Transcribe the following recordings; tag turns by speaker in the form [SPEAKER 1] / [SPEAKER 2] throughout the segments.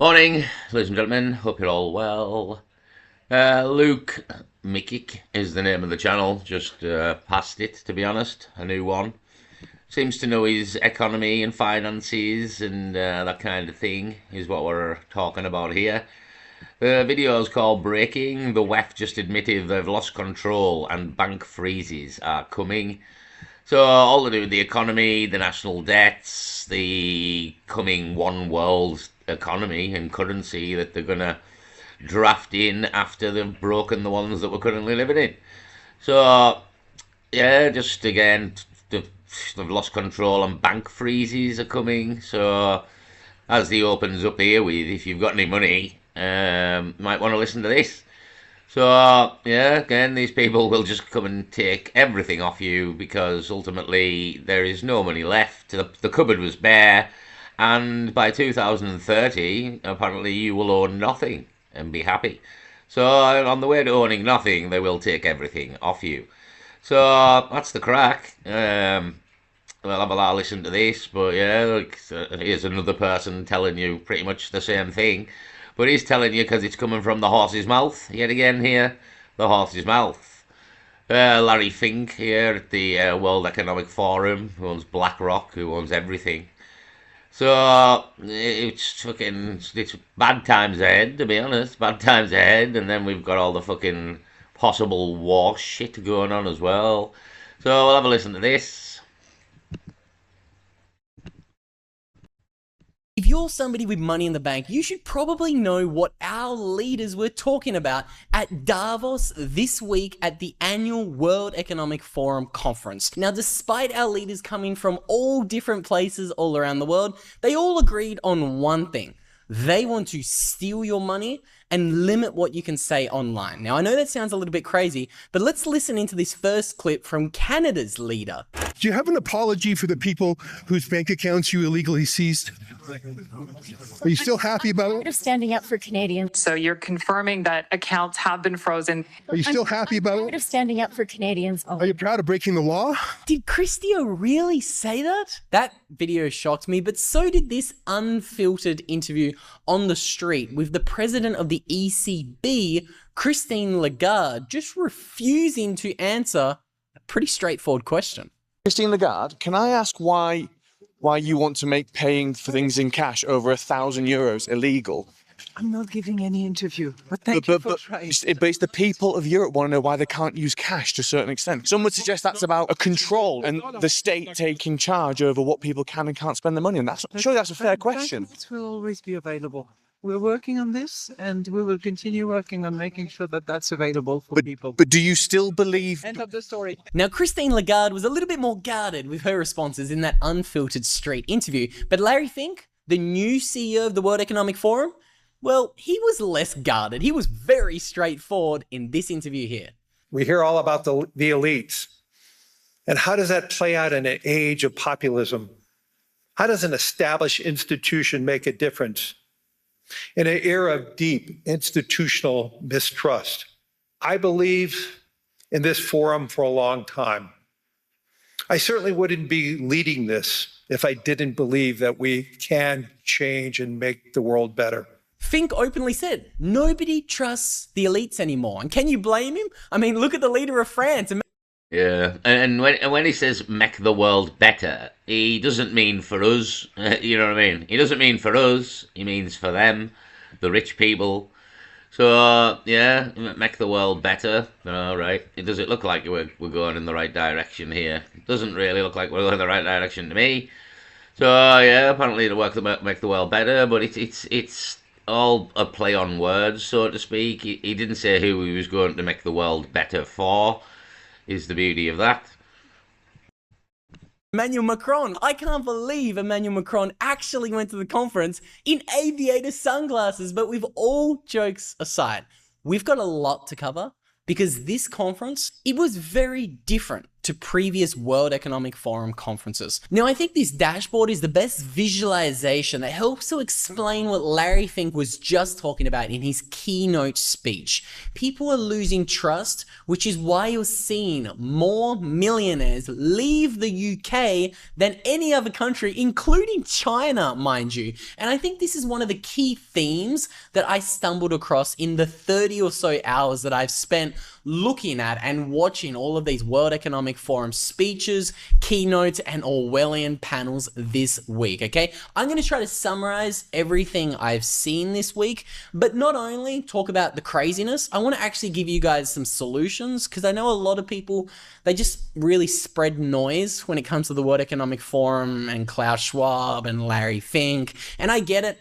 [SPEAKER 1] Morning, ladies and gentlemen. Hope you're all well. Luke Mikic is the name of the channel. Just passed it, to be honest. A new one. Seems to know his economy and finances and that kind of thing is what we're talking about here. The video is called Breaking. The WEF just admitted they've lost control and bank freezes are coming. So all to do with the economy, the national debts, the coming one world economy and currency that they're going to draft in after they've broken the ones that we're currently living in. So, yeah, just again, they've lost control and bank freezes are coming. So, as the opens up here with, if you've got any money, might want to listen to this. So, yeah, again, these people will just come and take everything off you because ultimately there is no money left. The cupboard was bare, and by 2030, apparently you will own nothing and be happy. So, on the way to owning nothing, they will take everything off you. So, that's the crack. Well, have a lot of listen to this, but yeah, here's another person telling you pretty much the same thing. But he's telling you because it's coming from the horse's mouth. Yet again here, the horse's mouth. Larry Fink here at the World Economic Forum, who owns BlackRock, who owns everything. So it's bad times ahead, to be honest. Bad times ahead, and then we've got all the fucking possible war shit going on as well. So we'll have a listen to this.
[SPEAKER 2] If you're somebody with money in the bank, you should probably know what our leaders were talking about at Davos this week at the annual World Economic Forum conference. Now, despite our leaders coming from all different places all around the world, they all agreed on one thing. They want to steal your money and limit what you can say online. Now, I know that sounds a little bit crazy, but let's listen into this first clip from Canada's leader.
[SPEAKER 3] Do you have an apology for the people whose bank accounts you illegally seized? Are you still happy about it?
[SPEAKER 4] Of standing up for Canadians.
[SPEAKER 5] So you're confirming that accounts have been frozen.
[SPEAKER 3] Are you still happy about it?
[SPEAKER 4] Of standing up for Canadians.
[SPEAKER 3] Are you proud of breaking the law?
[SPEAKER 2] Did Christio really say that? That video shocked me, but so did this unfiltered interview on the street with the president of the ECB, Christine Lagarde, just refusing to answer a pretty straightforward question.
[SPEAKER 6] Christine Lagarde, can I ask why you want to make paying for things in cash over €1,000 illegal?
[SPEAKER 7] I'm not giving any interview, but thank you for trying.
[SPEAKER 6] But it's the people of Europe want to know why they can't use cash to a certain extent. Some would suggest that's about a control and the state taking charge over what people can and can't spend their money on. Surely that's a fair question.
[SPEAKER 7] Documents will always be available. We're working on this, and we will continue working on making sure that that's available for people.
[SPEAKER 6] But do you still believe...
[SPEAKER 7] End of the story.
[SPEAKER 2] Now, Christine Lagarde was a little bit more guarded with her responses in that unfiltered street interview, but Larry Fink, the new CEO of the World Economic Forum, well, he was less guarded. He was very straightforward in this interview here.
[SPEAKER 8] We hear all about the elites. And how does that play out in an age of populism? How does an established institution make a difference in an era of deep institutional mistrust? I believe in this forum for a long time. I certainly wouldn't be leading this if I didn't believe that we can change and make the world better.
[SPEAKER 2] Fink openly said, nobody trusts the elites anymore. And can you blame him? I mean, look at the leader of France.
[SPEAKER 1] Yeah, and when he says make the world better, he doesn't mean for us. You know what I mean? He doesn't mean for us. He means for them, the rich people. So yeah, make the world better. All right. Does it look like we're going in the right direction here? It doesn't really look like we're going in the right direction to me. So yeah, apparently to make the world better, but it's all a play on words, so to speak. He didn't say who he was going to make the world better for. Is the beauty of that.
[SPEAKER 2] Emmanuel Macron. I can't believe Emmanuel Macron actually went to the conference in aviator sunglasses, but with all jokes aside, we've got a lot to cover because this conference, it was very different to previous World Economic Forum conferences. Now, I think this dashboard is the best visualization that helps to explain what Larry Fink was just talking about in his keynote speech. People are losing trust, which is why you're seeing more millionaires leave the UK than any other country, including China, mind you. And I think this is one of the key themes that I stumbled across in the 30 or so hours that I've spent looking at and watching all of these World Economic Forum speeches, keynotes, and Orwellian panels this week, okay? I'm going to try to summarize everything I've seen this week, but not only talk about the craziness, I want to actually give you guys some solutions, because I know a lot of people, they just really spread noise when it comes to the World Economic Forum and Klaus Schwab and Larry Fink, and I get it,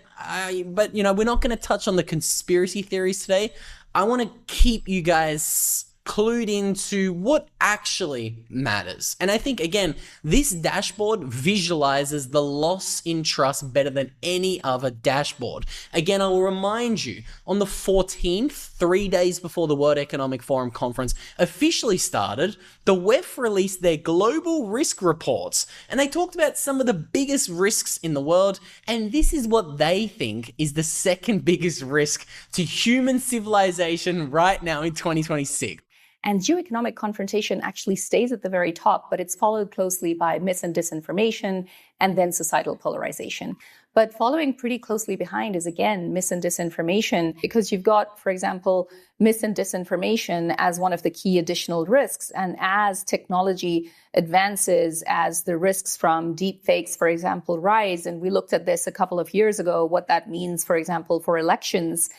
[SPEAKER 2] but you know, we're not going to touch on the conspiracy theories today. I want to keep you guys clued into what actually matters. And I think, again, this dashboard visualizes the loss in trust better than any other dashboard. Again, I will remind you, on the 14th, 3 days before the World Economic Forum conference officially started, the WEF released their global risk reports, and they talked about some of the biggest risks in the world, and this is what they think is the second biggest risk to human civilization right now in 2026.
[SPEAKER 9] And geoeconomic confrontation actually stays at the very top, but it's followed closely by mis and disinformation and then societal polarization. But following pretty closely behind is, again, mis and disinformation, because you've got, for example, mis and disinformation as one of the key additional risks. And as technology advances, as the risks from deep fakes, for example, rise, and we looked at this a couple of years ago, what that means, for example, for elections,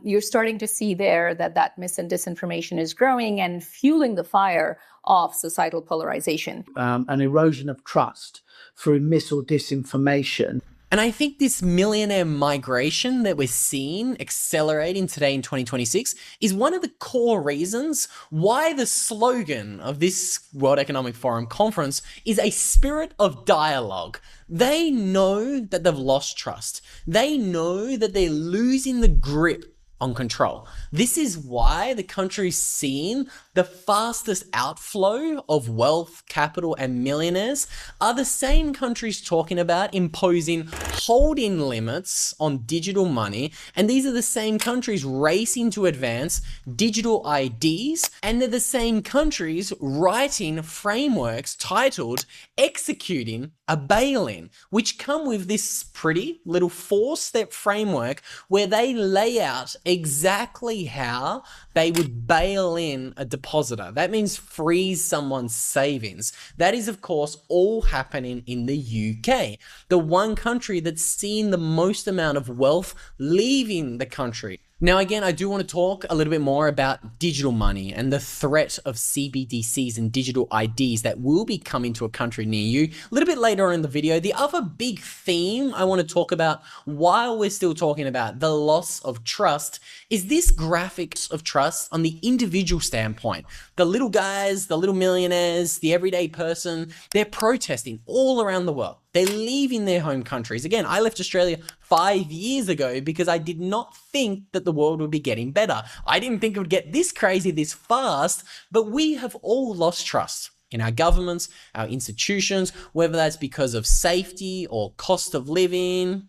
[SPEAKER 9] you're starting to see there that mis and disinformation is growing and fueling the fire of societal polarization.
[SPEAKER 7] An erosion of trust through mis or disinformation.
[SPEAKER 2] And I think this millionaire migration that we're seeing accelerating today in 2026 is one of the core reasons why the slogan of this World Economic Forum conference is a spirit of dialogue. They know that they've lost trust. They know that they're losing the grip on control. This is why the country's seeing the fastest outflow of wealth, capital, and millionaires are the same countries talking about imposing holding limits on digital money, and these are the same countries racing to advance digital IDs, and they're the same countries writing frameworks titled Executing a Bail-in, which come with this pretty little 4-step framework where they lay out exactly how they would bail in a depositor. That means freeze someone's savings. That is, of course, all happening in the UK, the one country that's seen the most amount of wealth leaving the country. Now, again, I do want to talk a little bit more about digital money and the threat of CBDCs and digital IDs that will be coming to a country near you a little bit later on in the video. The other big theme I want to talk about while we're still talking about the loss of trust is this graphic of trust on the individual standpoint. The little guys, the little millionaires, the everyday person, they're protesting all around the world. They're leaving their home countries. Again, I left Australia 5 years ago because I did not think that the world would be getting better. I didn't think it would get this crazy this fast, but we have all lost trust in our governments, our institutions, whether that's because of safety or cost of living,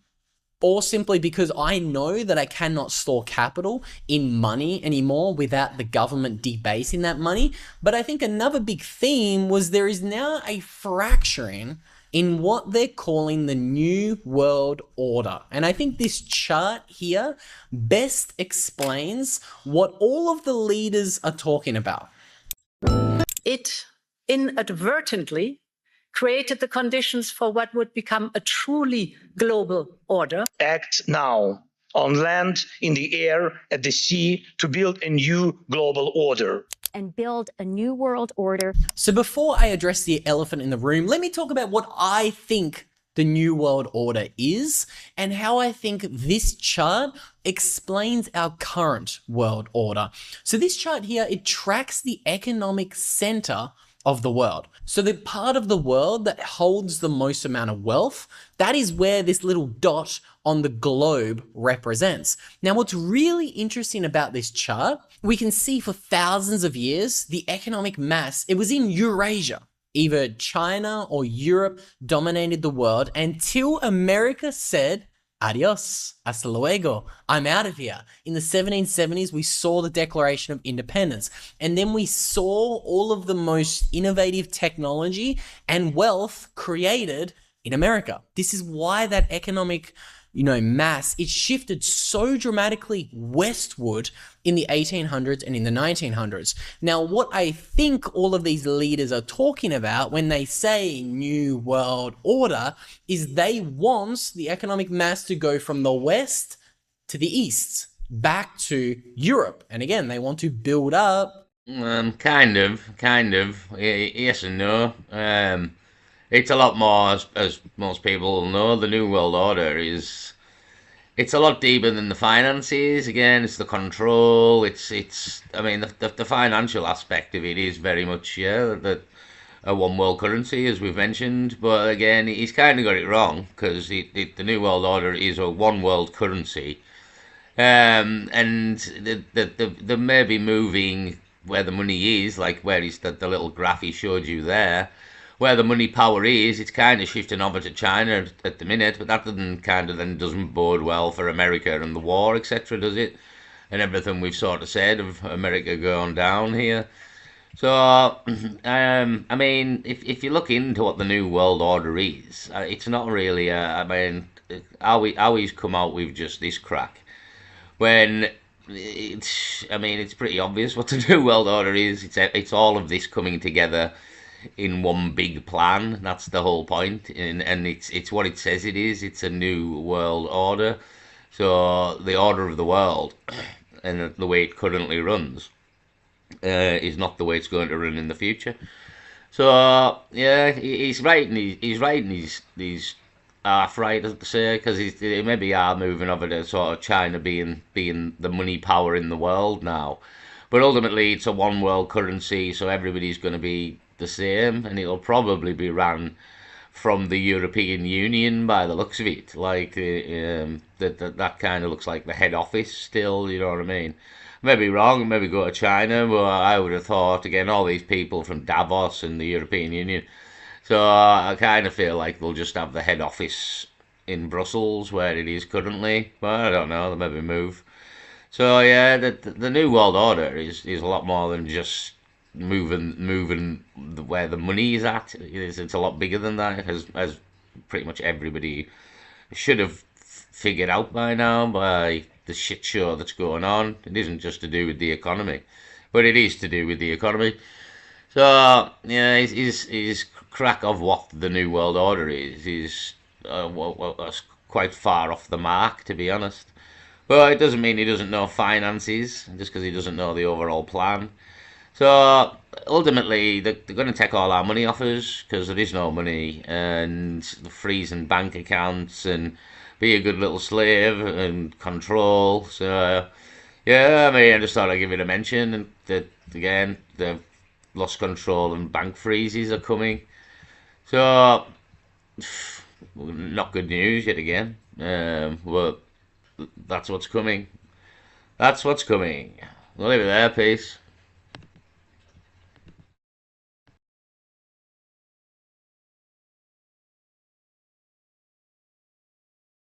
[SPEAKER 2] or simply because I know that I cannot store capital in money anymore without the government debasing that money. But I think another big theme was there is now a fracturing in what they're calling the New World Order. And I think this chart here best explains what all of the leaders are talking about.
[SPEAKER 10] It inadvertently created the conditions for what would become a truly global order.
[SPEAKER 11] Act now, on land, in the air, at the sea, to build a new global order.
[SPEAKER 4] And build a new world order.
[SPEAKER 2] So before I address the elephant in the room, let me talk about what I think the New World Order is and how I think this chart explains our current world order. So this chart here, it tracks the economic center of the world. So the part of the world that holds the most amount of wealth, that is where this little dot on the globe represents. Now, what's really interesting about this chart, we can see for thousands of years, the economic mass, it was in Eurasia. Either China or Europe dominated the world until America said, adios, hasta luego, I'm out of here. In the 1770s, we saw the Declaration of Independence, and then we saw all of the most innovative technology and wealth created in America. This is why that economic mass, it shifted so dramatically westward in the 1800s and in the 1900s. Now, what I think all of these leaders are talking about when they say New World Order is they want the economic mass to go from the west to the east, back to Europe. And again, they want to build up.
[SPEAKER 1] Kind of. Yes and no. It's a lot more, as most people know, the New World Order it's a lot deeper than the finances. Again, it's the control. I mean, the financial aspect of it is very much, a one world currency, as we've mentioned. But again, he's kind of got it wrong, because the New World Order is a one world currency. And they may be moving where the money is, like where is the little graph he showed you there. Where the money power is, it's kind of shifting over to China at the minute, but that doesn't bode well for America and the war, etc., does it? And everything we've sort of said of America going down here. So, I mean, if you look into what the New World Order is, it's not really, how he's come out with just this crack, when it's pretty obvious what the New World Order is. It's all of this coming together in one big plan. That's the whole point, and it's what it says it is. It's a new world order. So the order of the world and the way it currently runs is not the way it's going to run in the future. So yeah, he's right, and he's half right, as to say, because they maybe are moving over to sort of China being the money power in the world now, but ultimately it's a one world currency, so everybody's going to be the same, and it'll probably be run from the European Union by the looks of it. Like that kind of looks like the head office still, you know what I mean? Maybe wrong, maybe go to China, but I would have thought, again, all these people from Davos and the European Union. So I kind of feel like they'll just have the head office in Brussels, where it is currently, but I don't know, they'll maybe move. So yeah, the New World Order is a lot more than just moving where the money is at. It's a lot bigger than that, as pretty much everybody should have figured out by now, by the shit show that's going on. It isn't just to do with the economy, but it is to do with the economy. So yeah, his crack of what the New World Order is quite far off the mark, to be honest. But it doesn't mean he doesn't know finances, just because he doesn't know the overall plan. So ultimately, they're going to take all our money off us, because there is no money, and freezing bank accounts and be a good little slave and control. So yeah, I mean, I just thought I'd give it a mention, and that again, they've lost control and bank freezes are coming. So not good news yet again. But that's what's coming. That's what's coming. We'll leave it there. Peace.